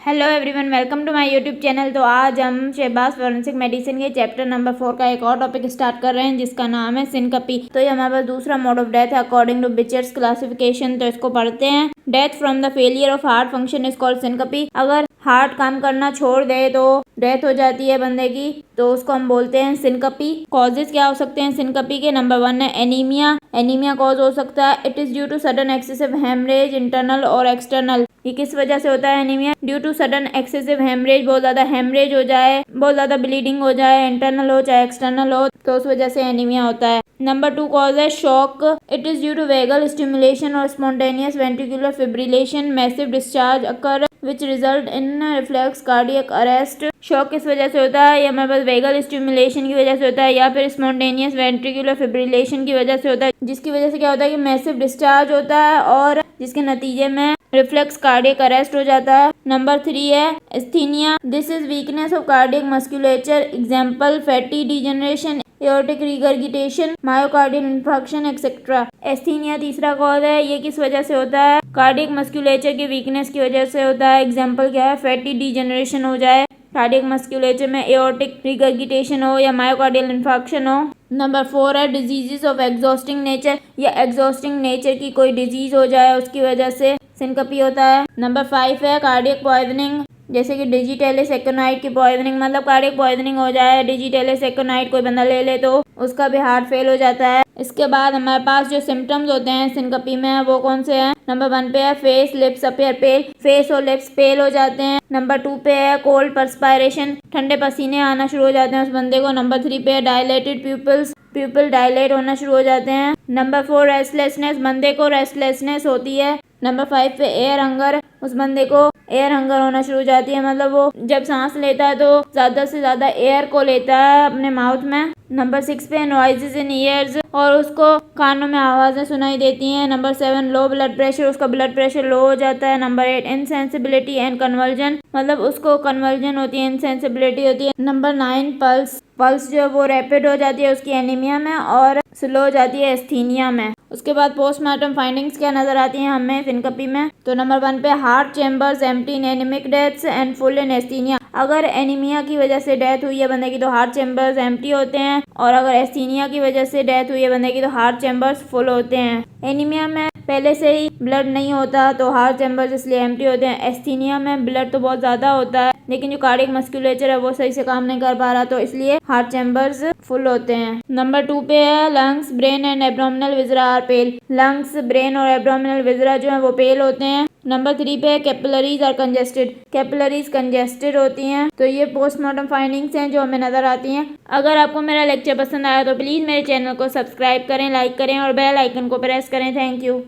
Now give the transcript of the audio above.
Hello everyone, welcome to my YouTube channel. तो आज हम शहबाज फॉरेंसिक मेडिसिन के चैप्टर नंबर 4 का एक और टॉपिक स्टार्ट कर रहे हैं जिसका नाम है सिनकपी। तो ये हमारे पास दूसरा मोड ऑफ डेथ है अकॉर्डिंग टू बिचर्स क्लासिफिकेशन। तो इसको पढ़ते हैं। Death from the failure of heart function is called syncope. अगर हार्ट काम करना छोड़ दे तो डेथ हो जाती है बंदे की, तो उसको हम बोलते हैं सिनकपी। कॉजेज क्या हो सकते हैं सिनकपी के? नंबर 1 है एनीमिया। एनीमिया कॉज हो सकता है। It is due to sudden excessive haemorrhage internal और एक्सटर्नल। ये किस वजह से होता है anaemia? Due to sudden excessive haemorrhage, बहुत ज्यादा हेमरेज हो जाए, बहुत ज्यादा ब्लीडिंग हो जाए, इंटरनल हो चाहे एक्सटर्नल हो, तो उस वजह से एनीमिया होता है। नंबर 2 कॉज है shock. It is due to vagal stimulation और spontaneous ventricular fibrillation massive discharge occur which result in reflex cardiac arrest. Shock किस वजह से होता है? ये हमारे पास वेगल स्टिमुलेशन की वजह से होता है या फिर स्पॉन्टेनियस वेंट्रिकुलर फिब्रिलेशन की वजह से होता है, जिसकी वजह से क्या होता है कि मैसिव डिस्चार्ज होता है और जिसके नतीजे में रिफ्लेक्स कार्डियक अरेस्ट हो जाता है। नंबर 3 है asthenia. This is weakness of cardiac musculature, example fatty degeneration, aortic regurgitation, myocardial infarction etcetera. Asthenia तीसरा कॉज है। ये किस वजह से होता है? कार्डियक मस्कुलेचर की वीकनेस की वजह से होता है। एग्जांपल क्या है? फैटी डिजेनरेशन हो जाए, कार्डियक मस्कुलेचर में एओर्टिक रिगर्गिटेशन हो या मायोकार्डियल इंफार्क्शन हो। नंबर 4 है डिजीजेस ऑफ एग्जॉस्टिंग नेचर। या एग्जॉस्टिंग नेचर की कोई डिजीज हो जाए उसकी वजह से सिनकपी होता है। नंबर 5 है कार्डियक पॉइजनिंग, जैसे कि डिजिटेलिस एक्योनाइट की पॉइजनिंग, मतलब कार्डियक पॉइजनिंग हो जाए, डिजिटेलिस एक्योनाइट कोई बंदा ले ले तो उसका भी हार्ट फेल हो जाता है। इसके बाद हमारे पास जो सिम्टम्स होते हैं सिनकपी में वो कौन से हैं? नंबर 1 पे है फेस लिप्स अपीयर पेल, फेस और लिप्स पेल हो जाते हैं। नंबर 2 पे है कोल्ड परस्पायरेशन, ठंडे पसीने आना शुरू हो जाते हैं उस बंदे को। नंबर 3 पे है डायलेटेड प्यूपिल्स, प्यूपिल डायलेट होना शुरू हो जाते हैं। नंबर 4 रेस्टलेसनेस, बंदे को रेस्टलेसनेस होती है। नंबर 5 पे एयर हंगर, उस बंदे को एयर हंगर होना शुरू हो जाती है, मतलब वो जब सांस लेता है तो ज्यादा से ज्यादा एयर को लेता है अपने माउथ में। नंबर 6 पे नॉइजेस इन ईयर्स, और उसको कानों में आवाजें सुनाई देती हैं। नंबर 7 लो ब्लड प्रेशर, उसका ब्लड प्रेशर लो हो जाता है। नंबर 8 इनसेंसिबिलिटी एंड कन्वर्जन, मतलब उसको कन्वर्जन होती है, इनसेंसिबिलिटी होती है। नंबर 9 पल्स, पल्स जो वो रैपिड हो जाती है उसकी एनीमिया में और स्लो हो जाती है एस्थीनिया में। उसके बाद पोस्टमार्टम फाइंडिंग्स क्या नजर आती हैं हमें सिनकपी में? तो नंबर 1 पे heart chambers empty in anaemic deaths and full in asthenia. अगर एनीमिया की वजह से डेथ हुई है बंदे की तो हार्ट चेम्बर्स एम्प्टी होते हैं, और अगर एस्थीनिया की वजह से डेथ हुई है बंदे की तो हार्ट चेम्बर्स फुल होते हैं। एनीमिया में पहले से ही ब्लड नहीं होता तो हार्ट चेम्बर्स इसलिए एम्प्टी होते हैं। एस्थीनिया में ब्लड तो बहुत ज्यादा होता है लेकिन जो कार्डियक मस्कुलेचर है वो सही से काम नहीं कर पा रहा तो इसलिए हार्ट चेम्बर्स फुल होते हैं। नंबर 2 पे है lungs brain and abdominal viscera are pale. Lungs brain और एब्डोमिनल विजरा जो है वो पेल होते हैं। नंबर 3 पे capillaries are congested, capillaries congested होती हैं। तो ये पोस्टमार्टम फाइंडिंग्स हैं जो हमें नजर आती हैं। अगर आपको मेरा लेक्चर पसंद आया तो प्लीज मेरे चैनल को सब्सक्राइब करें, लाइक करें और बेल आइकन को प्रेस करें। Thank you.